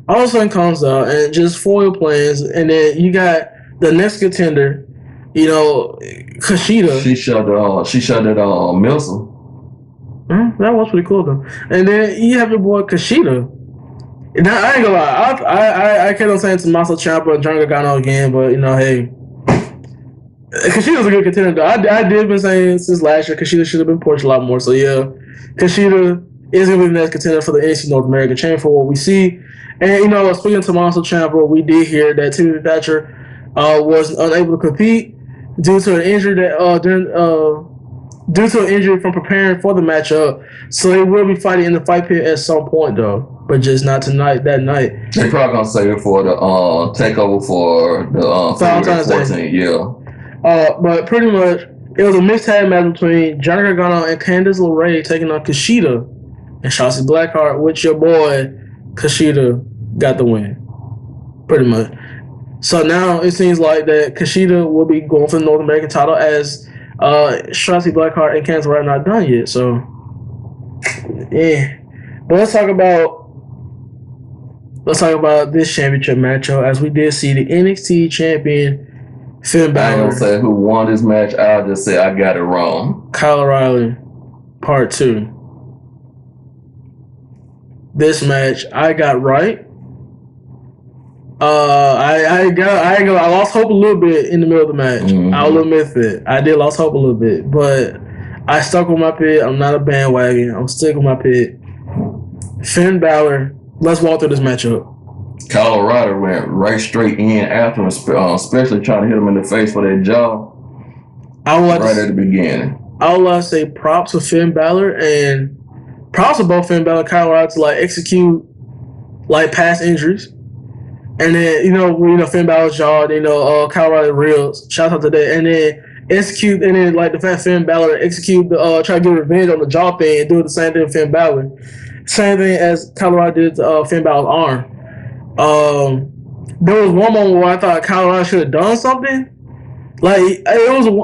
all of a sudden comes out and just foil plans, and then you got the next contender, Kushida. She shot it Milson. That was pretty cool though. And then you have your boy Kushida. Now I ain't gonna lie, I kept on saying Tommaso Ciampa and Johnny Gargano again, but hey, Kushida's a good contender though. I did been saying since last year Kushida should have been pushed a lot more. So yeah, Kushida is gonna be the next contender for the NXT North American Championship for what we see. And speaking of Tommaso Ciampa, we did hear that Timothy Thatcher was unable to compete due to an injury due to an injury from preparing for the matchup. So they will be fighting in the fight pit at some point though, but just not tonight. That night they probably gonna save it for the takeover for the February 14th. Yeah. But pretty much it was a mixed tag match between Johnny Gargano and Candice LeRae taking on Kushida and Shotzi Blackheart, with your boy Kushida got the win. Pretty much. So now it seems like that Kushida will be going for the North American title as Shotzi Blackheart and Candice LeRae are not done yet. So yeah. But let's talk about this championship matchup, as we did see the NXT champion Finn Balor. I ain't gonna say who won this match. I'll just say I got it wrong. Kyle O'Reilly, part 2. This match I got right. I lost hope a little bit in the middle of the match. Mm-hmm. I'll admit it. I did lost hope a little bit, but I stuck with my pick. I'm not a bandwagon. I'm sticking with my pick. Finn Balor. Let's walk through this matchup. Kyle O'Reilly went right straight in after him, especially trying to hit him in the face for that jaw. Right at the beginning. I would like to say props to Finn Balor and props to both Finn Balor and Kyle O'Reilly to execute past injuries. And then, Finn Balor's jaw, Kyle O'Reilly reels. Shout out to that. And then execute, and then the fact Finn Balor execute try to get revenge on the jaw thing and do the same thing with Finn Balor. Same thing as Kyle O'Reilly did to Finn Balor's arm. There was one moment where I thought Kyle O'Reilly should have done something. I remember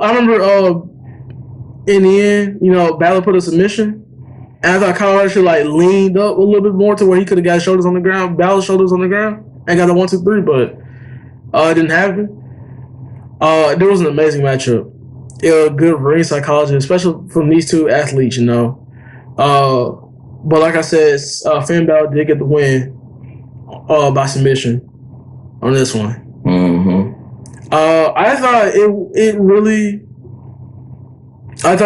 in the end, Balor put a submission. And I thought Kyle O'Reilly should leaned up a little bit more to where he could have got shoulders on the ground, Balor's shoulders on the ground, and got a 1, 2, 3, but it didn't happen. There was an amazing matchup. It was good ring psychology, especially from these two athletes, But like I said, Finn Balor did get the win by submission on this one. Mm-hmm. I thought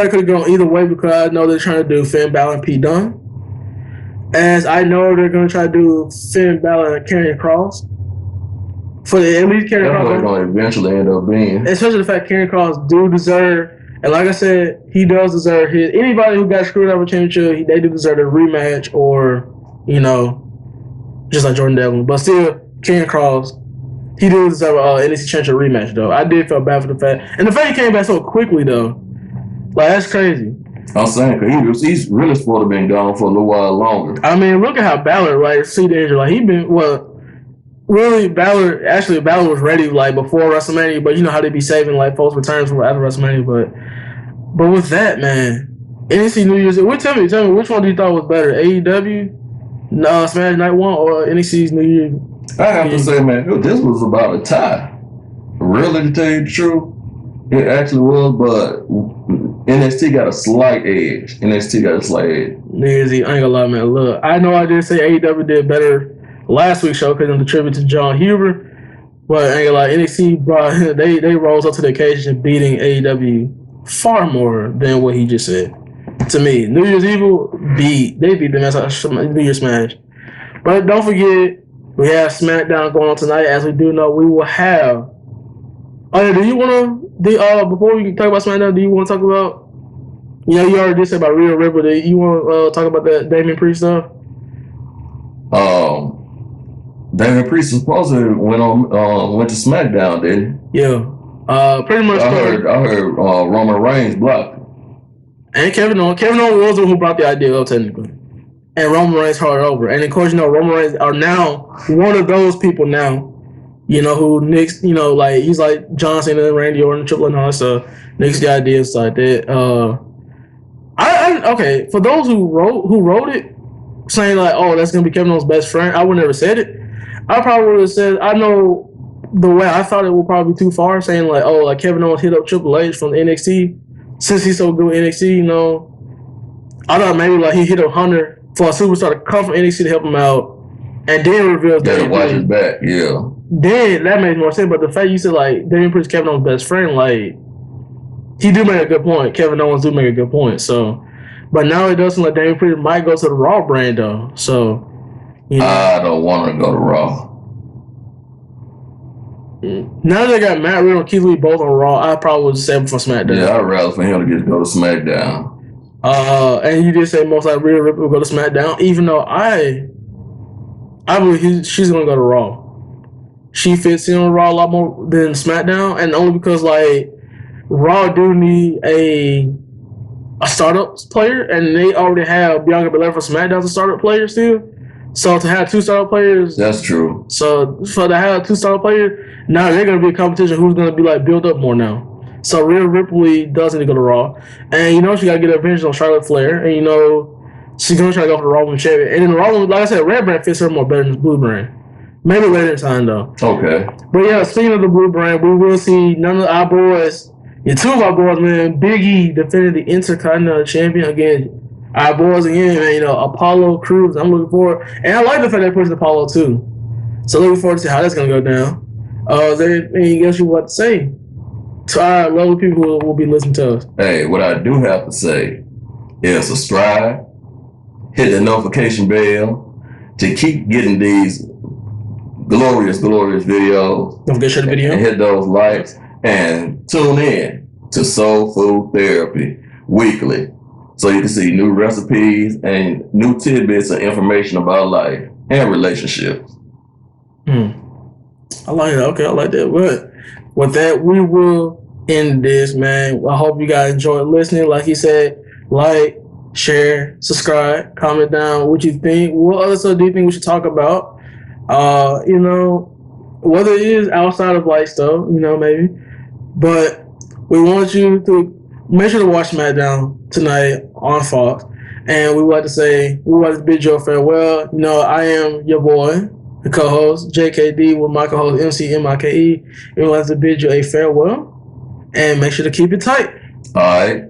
it could have gone either way, because I know they're trying to do Finn Balor and Pete Dunne. As I know they're going to try to do Finn Balor and Karrion Kross. For the at least Karrion Kross. That's going to eventually end up being. Especially the fact Karrion Kross do deserve, and like I said, he does deserve his. Anybody who got screwed up with championship, they do deserve a rematch, or, just like Jordan Devlin. But still, Karrion Kross, he did deserve an NXT championship rematch, though. I did feel bad for the fact. And the fact he came back so quickly, though. That's crazy. I'm saying, because he's really supposed to have been gone for a little while longer. I mean, look at how Balor, see the injury. Balor was ready, before WrestleMania, but you know how they be saving, folks returns from after WrestleMania. But with that, man, NXT New Year's, tell me, which one do you thought was better? AEW, Smash Night 1, or NXT's New Year? I have to say, man, this was about a tie. Really, to tell you the truth, it actually was, but NXT got a slight edge. New Year's Eve, I ain't gonna lie, man. Look, I know I did say AEW did better last week's show because of the tribute to John Huber, but I ain't gonna lie, NXT they rose up to the occasion, beating AEW far more than what he just said. To me, New Year's Evil beat the New Year's Smash. But don't forget, we have SmackDown going on tonight. As we do know, we will have. Oh yeah, do you want to? Before we talk about SmackDown, do you want to talk about? You already did say about Rhea Ripley. Do you want to talk about that Damian Priest stuff? Damian Priest supposedly went to SmackDown, didn't he? Yeah. Pretty much. I heard Roman Reigns blocked. And Kevin Owens was the one who brought the idea up, technically. and Roman Reigns hard over. And of course, Roman Reigns are now one of those people now. Who Nick's, like he's like John Cena and Randy Orton, Triple and all that stuff. Nick's the ideas like that. Okay, for those who wrote it, saying like, oh, that's gonna be Kevin Owens' best friend, I would never said it. I probably would have said, I know the way I thought it would probably be too far, saying like, oh, like Kevin Owens hit up Triple H from NXT since he's so good with NXT. I thought maybe like he hit up Hunter for a superstar to come from NXT to help him out, and then reveals that. Watch his back, yeah. Then that makes more sense. But the fact you said like Damian Priest, Kevin Owens' best friend, like he do make a good point. Kevin Owens do make a good point. So, but now it doesn't like Damian Priest might go to the Raw brand though. So, I don't want to go to Raw. Now they got Matt Riddle and Keith Lee both on Raw, I probably would say for SmackDown. Yeah, I'd rather for him to just go to SmackDown. And you did say most likely Rhea Ripley will go to SmackDown, even though I believe she's gonna go to Raw. She fits in on Raw a lot more than SmackDown, and only because like Raw do need a startup player, and they already have Bianca Belair for SmackDown as a startup player still. So to have two startup players, that's true. So for to have two startup players, now they're gonna be a competition who's gonna be like built up more now. So Rhea Ripley does need to go to Raw, and she gotta get her vengeance on Charlotte Flair, and she's gonna try to go for the Raw Women's Champion. And then the Raw Women's, like I said, Red Brand fits her more better than the Blue Brand. Maybe later in time though. Okay. But yeah, speaking of the Blue Brand, we will see none of our boys. Two of our boys, man. Big E defended the Intercontinental Champion again. Our boys again, man. Apollo Crews. I'm looking forward, and I like the fact they pushed Apollo too. So looking forward to see how that's gonna go down. Is there anything else you want to say to our lovely people who will be listening to us? Hey, what I do have to say is subscribe, hit the notification bell to keep getting these glorious videos. Don't forget to share the video and hit those likes, and tune in to Soul Food Therapy weekly, so you can see new recipes and new tidbits of information about life and relationships. I like that. Okay, I like that. But with that, we will end this, man. I hope you guys enjoyed listening. Like he said, like, share, subscribe, comment down what you think. What other stuff do you think we should talk about? Whether it is outside of light stuff, maybe. But we want you to make sure to watch SmackDown tonight on Fox. And we want to bid you a farewell. I am your boy, the co-host, JKD, with my co-host, MCMIKE. And we want to bid you a farewell. And make sure to keep it tight. All right.